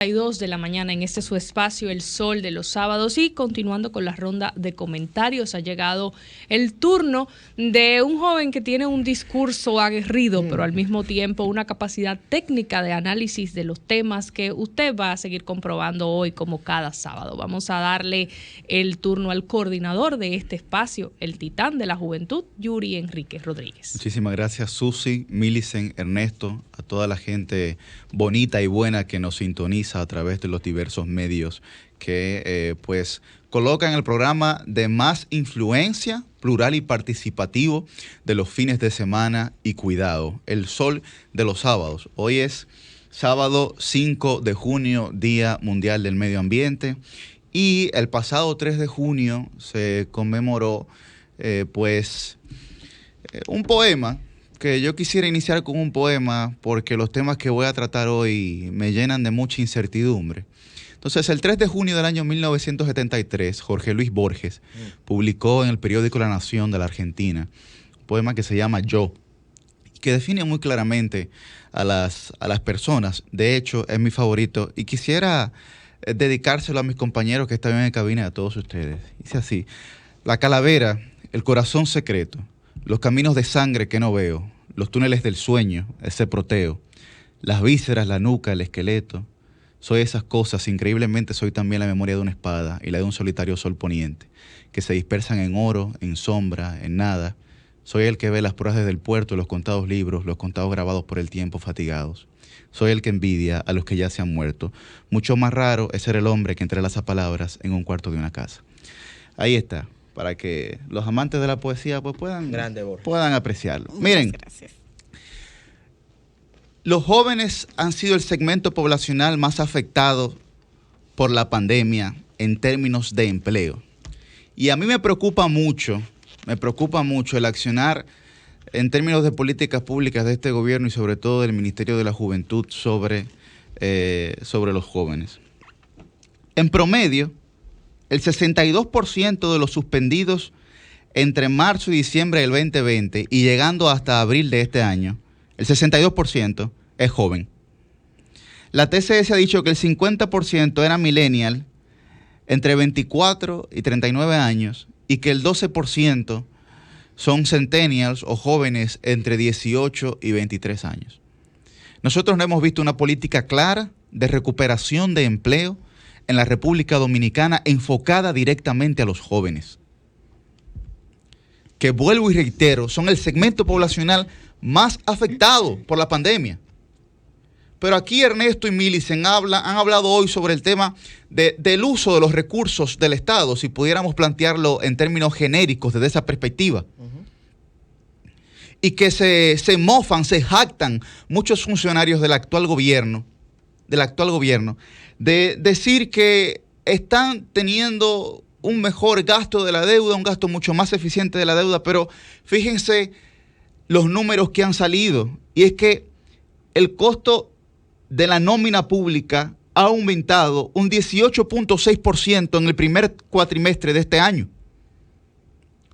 De la mañana en este su espacio El Sol de los Sábados, y continuando con la ronda de comentarios, ha llegado el turno de un joven que tiene un discurso aguerrido, pero al mismo tiempo una capacidad técnica de análisis de los temas que usted va a seguir comprobando hoy como cada sábado. Vamos a darle el turno al coordinador de este espacio, el titán de la juventud, Yuri Enrique Rodríguez. Muchísimas gracias, Susi, Millicent, Ernesto, a toda la gente bonita y buena que nos sintoniza a través de los diversos medios que pues colocan el programa de más influencia, plural y participativo de los fines de semana y cuidado, El Sol de los Sábados. Hoy es sábado 5 de junio, Día Mundial del Medio Ambiente, y el pasado 3 de junio se conmemoró un poema, que yo quisiera iniciar con un poema porque los temas que voy a tratar hoy me llenan de mucha incertidumbre. Entonces, el 3 de junio del año 1973, Jorge Luis Borges publicó en el periódico La Nación de la Argentina un poema que se llama Yo, que define muy claramente a las personas. De hecho, es mi favorito y quisiera dedicárselo a mis compañeros que están en cabina y a todos ustedes. Dice así: la calavera, el corazón secreto, los caminos de sangre que no veo, los túneles del sueño, ese proteo, las vísceras, la nuca, el esqueleto. Soy esas cosas, increíblemente soy también la memoria de una espada y la de un solitario sol poniente, que se dispersan en oro, en sombra, en nada. Soy el que ve las pruebas desde el puerto, los contados libros, los contados grabados por el tiempo fatigados. Soy el que envidia a los que ya se han muerto. Mucho más raro es ser el hombre que entrelaza palabras en un cuarto de una casa. Ahí está, para que los amantes de la poesía pues puedan apreciarlo. Miren, gracias. Los jóvenes han sido el segmento poblacional más afectado por la pandemia en términos de empleo. Y a mí me preocupa mucho el accionar en términos de políticas públicas de este gobierno y sobre todo del Ministerio de la Juventud sobre los jóvenes. En promedio, el 62% de los suspendidos entre marzo y diciembre del 2020 y llegando hasta abril de este año, el 62% es joven. La TCS ha dicho que el 50% era millennial entre 24 y 39 años y que el 12% son centennials o jóvenes entre 18 y 23 años. Nosotros no hemos visto una política clara de recuperación de empleo en la República Dominicana enfocada directamente a los jóvenes, que vuelvo y reitero, son el segmento poblacional más afectado por la pandemia. Pero aquí Ernesto y Millicent han hablado hoy sobre el tema del uso de los recursos del Estado, si pudiéramos plantearlo en términos genéricos desde esa perspectiva. Y que se mofan, se jactan muchos funcionarios del actual gobierno, de decir que están teniendo un mejor gasto de la deuda, un gasto mucho más eficiente de la deuda, pero fíjense los números que han salido, y es que el costo de la nómina pública ha aumentado un 18.6% en el primer cuatrimestre de este año.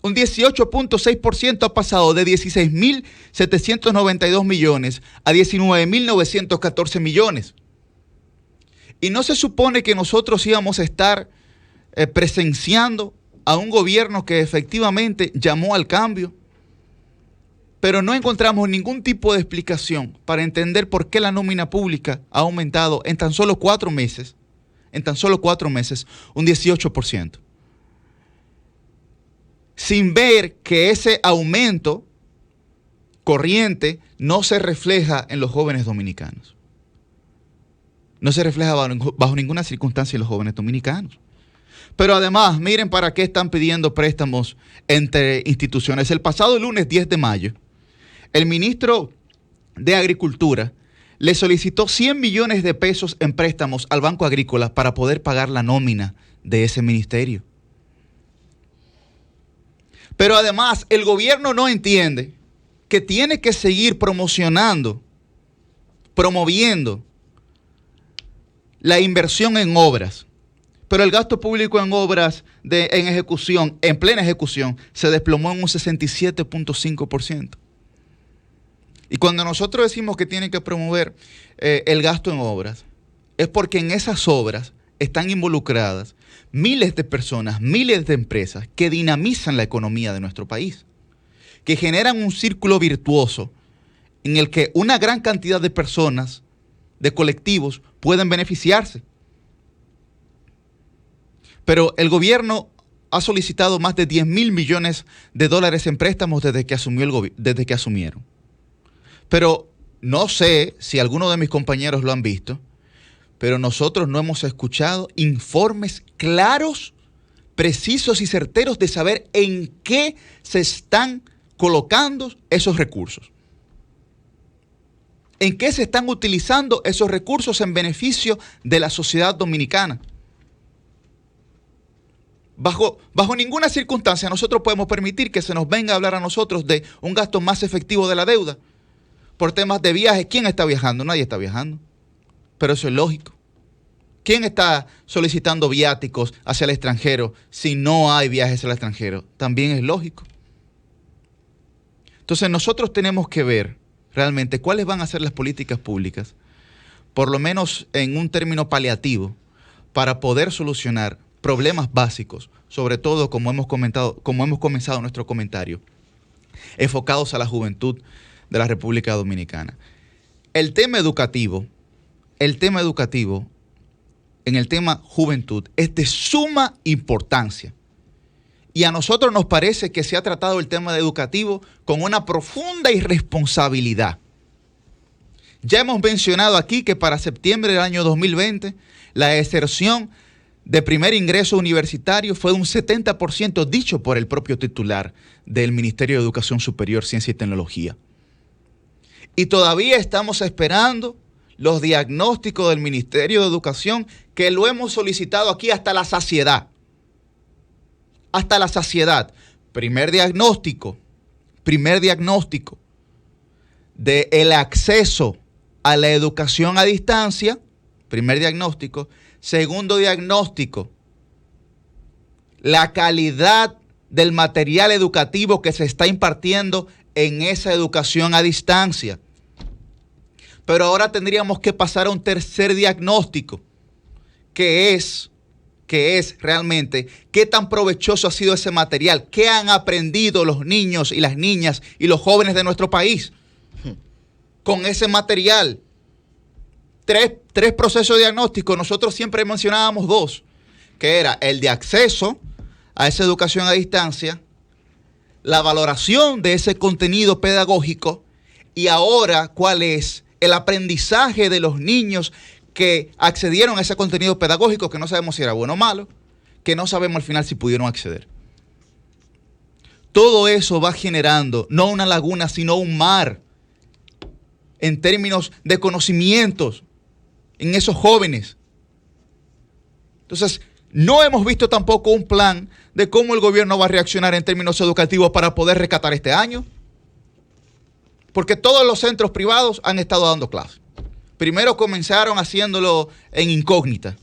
Un 18.6% ha pasado de 16.792 millones a 19.914 millones. Y no se supone que nosotros íbamos a estar presenciando a un gobierno que efectivamente llamó al cambio, pero no encontramos ningún tipo de explicación para entender por qué la nómina pública ha aumentado en tan solo 4 meses, un 18%. Sin ver que ese aumento corriente no se refleja en los jóvenes dominicanos. No se refleja bajo ninguna circunstancia en los jóvenes dominicanos. Pero además, miren para qué están pidiendo préstamos entre instituciones. El pasado lunes 10 de mayo, el ministro de Agricultura le solicitó 100 millones de pesos en préstamos al Banco Agrícola para poder pagar la nómina de ese ministerio. Pero además, el gobierno no entiende que tiene que seguir promoviendo la inversión en obras. Pero el gasto público en obras en plena ejecución, se desplomó en un 67.5%. Y cuando nosotros decimos que tienen que promover el gasto en obras, es porque en esas obras están involucradas miles de personas, miles de empresas que dinamizan la economía de nuestro país, que generan un círculo virtuoso en el que una gran cantidad de personas, de colectivos, pueden beneficiarse. Pero el gobierno ha solicitado más de 10.000 millones de dólares en préstamos desde que asumieron. Pero no sé si alguno de mis compañeros lo han visto, pero nosotros no hemos escuchado informes claros, precisos y certeros de saber en qué se están colocando esos recursos. ¿En qué se están utilizando esos recursos en beneficio de la sociedad dominicana? Bajo ninguna circunstancia nosotros podemos permitir que se nos venga a hablar a nosotros de un gasto más efectivo de la deuda por temas de viaje. ¿Quién está viajando? Nadie está viajando. Pero eso es lógico. ¿Quién está solicitando viáticos hacia el extranjero si no hay viajes al extranjero? También es lógico. Entonces nosotros tenemos que ver realmente cuáles van a ser las políticas públicas, por lo menos en un término paliativo, para poder solucionar problemas básicos, sobre todo como hemos comenzado nuestro comentario, enfocados a la juventud de la República Dominicana. El tema educativo, en el tema juventud, es de suma importancia. Y a nosotros nos parece que se ha tratado el tema educativo con una profunda irresponsabilidad. Ya hemos mencionado aquí que para septiembre del año 2020, la deserción de primer ingreso universitario fue de un 70%, dicho por el propio titular del Ministerio de Educación Superior, Ciencia y Tecnología. Y todavía estamos esperando los diagnósticos del Ministerio de Educación, que lo hemos solicitado aquí hasta la saciedad. Hasta la saciedad. Primer diagnóstico del acceso a la educación a distancia. Primer diagnóstico. Segundo diagnóstico, la calidad del material educativo que se está impartiendo en esa educación a distancia. Pero ahora tendríamos que pasar a un tercer diagnóstico, que es realmente qué tan provechoso ha sido ese material, qué han aprendido los niños y las niñas y los jóvenes de nuestro país con ese material. Tres procesos diagnósticos, nosotros siempre mencionábamos dos, que era el de acceso a esa educación a distancia, la valoración de ese contenido pedagógico y ahora cuál es el aprendizaje de los niños que accedieron a ese contenido pedagógico, que no sabemos si era bueno o malo, que no sabemos al final si pudieron acceder. Todo eso va generando no una laguna, sino un mar en términos de conocimientos en esos jóvenes. Entonces, no hemos visto tampoco un plan de cómo el gobierno va a reaccionar en términos educativos para poder rescatar este año. Porque todos los centros privados han estado dando clases. Primero comenzaron haciéndolo en incógnita.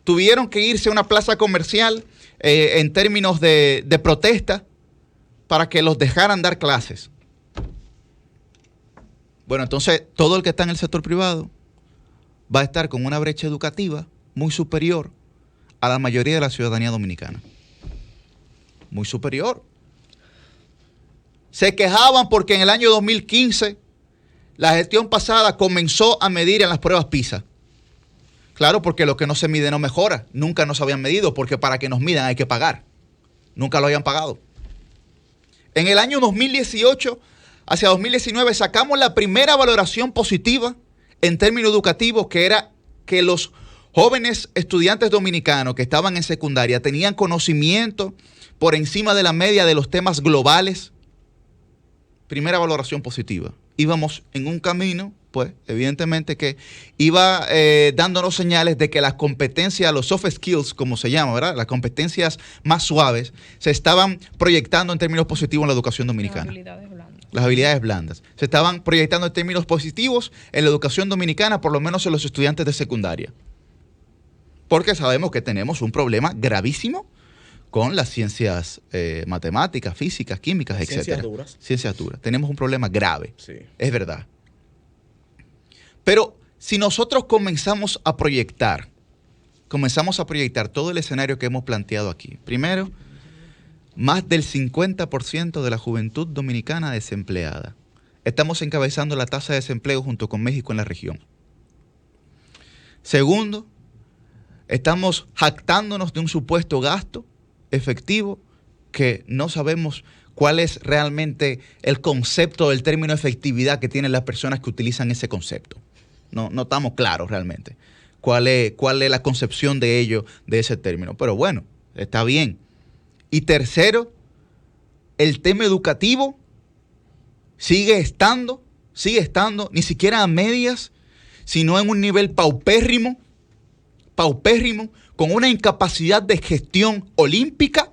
Tuvieron que irse a una plaza comercial en términos de protesta para que los dejaran dar clases. Bueno, entonces todo el que está en el sector privado va a estar con una brecha educativa muy superior a la mayoría de la ciudadanía dominicana. Muy superior. Se quejaban porque en el año 2015 la gestión pasada comenzó a medir en las pruebas PISA. Claro, porque lo que no se mide no mejora. Nunca nos habían medido, porque para que nos midan hay que pagar. Nunca lo habían pagado. En el año 2018 hacia 2019 sacamos la primera valoración positiva en términos educativos, que era que los jóvenes estudiantes dominicanos que estaban en secundaria tenían conocimiento por encima de la media de los temas globales. Primera valoración positiva. Íbamos en un camino, pues, evidentemente que iba dándonos señales de que las competencias, los soft skills, como se llama, ¿verdad? Las competencias más suaves, se estaban proyectando en términos positivos en la educación dominicana. Las habilidades blandas. Se estaban proyectando en términos positivos en la educación dominicana, por lo menos en los estudiantes de secundaria. Porque sabemos que tenemos un problema gravísimo con las ciencias matemáticas, físicas, químicas, etc. Ciencias duras. Tenemos un problema grave, sí. Es verdad. Pero si nosotros comenzamos a proyectar todo el escenario que hemos planteado aquí, primero, más del 50% de la juventud dominicana desempleada. Estamos encabezando la tasa de desempleo junto con México en la región. Segundo, estamos jactándonos de un supuesto gasto efectivo que no sabemos cuál es realmente el concepto del término efectividad que tienen las personas que utilizan ese concepto. No estamos claros realmente cuál es la concepción de ello, de ese término. Pero bueno, está bien. Y tercero, el tema educativo sigue estando, ni siquiera a medias, sino en un nivel paupérrimo, con una incapacidad de gestión olímpica.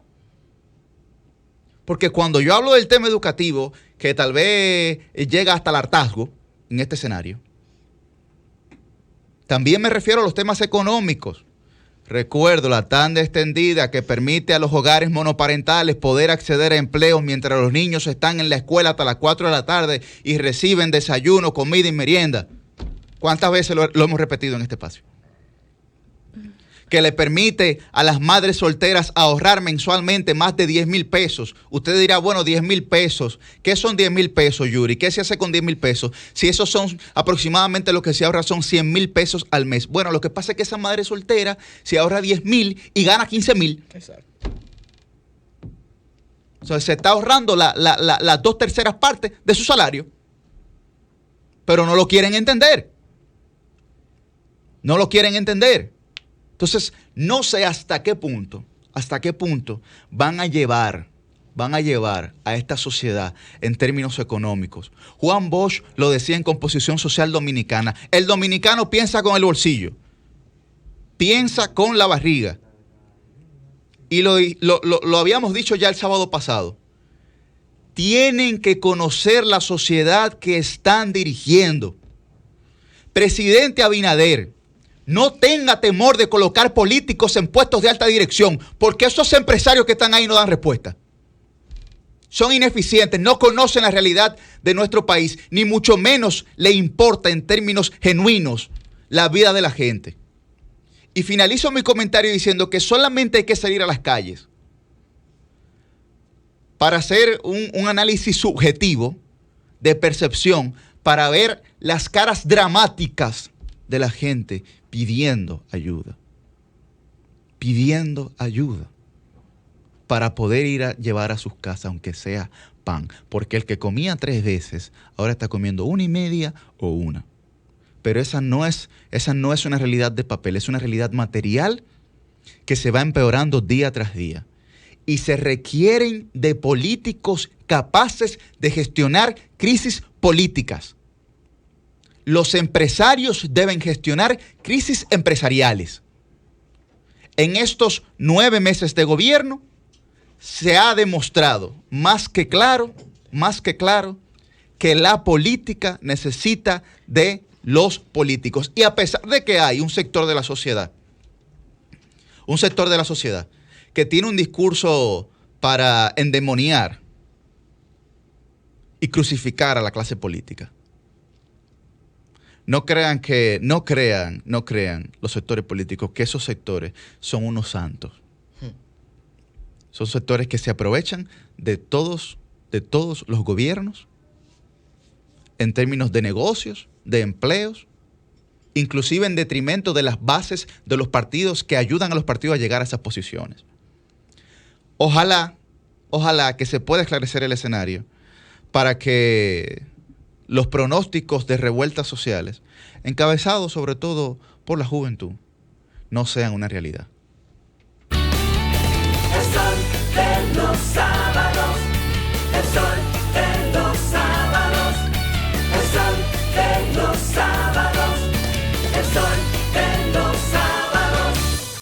Porque cuando yo hablo del tema educativo, que tal vez llega hasta el hartazgo en este escenario, también me refiero a los temas económicos. Recuerdo la tanda extendida que permite a los hogares monoparentales poder acceder a empleos mientras los niños están en la escuela hasta las 4 de la tarde y reciben desayuno, comida y merienda. ¿Cuántas veces lo hemos repetido en este espacio? Que le permite a las madres solteras ahorrar mensualmente más de 10,000 pesos. Usted dirá, bueno, 10,000 pesos. ¿Qué son 10,000 pesos, Yuri? ¿Qué se hace con 10,000 pesos? Si esos son aproximadamente lo que se ahorra son 100,000 pesos al mes. Bueno, lo que pasa es que esa madre soltera se ahorra 10,000 y gana 15,000. Exacto. Entonces se está ahorrando las 2/3 partes de su salario. Pero no lo quieren entender. No lo quieren entender. Entonces, no sé hasta qué punto van a llevar a esta sociedad en términos económicos. Juan Bosch lo decía en Composición Social Dominicana. El dominicano piensa con el bolsillo, piensa con la barriga. Y lo habíamos dicho ya el sábado pasado. Tienen que conocer la sociedad que están dirigiendo. Presidente Abinader, no tenga temor de colocar políticos en puestos de alta dirección, porque esos empresarios que están ahí no dan respuesta. Son ineficientes, no conocen la realidad de nuestro país, ni mucho menos le importa en términos genuinos la vida de la gente. Y finalizo mi comentario diciendo que solamente hay que salir a las calles para hacer un análisis subjetivo de percepción, para ver las caras dramáticas de la gente pidiendo ayuda para poder ir a llevar a sus casas, aunque sea pan, porque el que comía 3 veces ahora está comiendo 1,5 o 1. Pero esa no es una realidad de papel, es una realidad material que se va empeorando día tras día. Y se requieren de políticos capaces de gestionar crisis políticas. Los empresarios deben gestionar crisis empresariales. En estos 9 meses de gobierno se ha demostrado más que claro que la política necesita de los políticos. Y a pesar de que hay un sector de la sociedad que tiene un discurso para endemoniar y crucificar a la clase política, no crean los sectores políticos que esos sectores son unos santos. Son sectores que se aprovechan de todos los gobiernos en términos de negocios, de empleos, inclusive en detrimento de las bases de los partidos que ayudan a los partidos a llegar a esas posiciones. Ojalá que se pueda esclarecer el escenario para que los pronósticos de revueltas sociales, encabezados sobre todo por la juventud, no sean una realidad. El sol de los sábados, el sol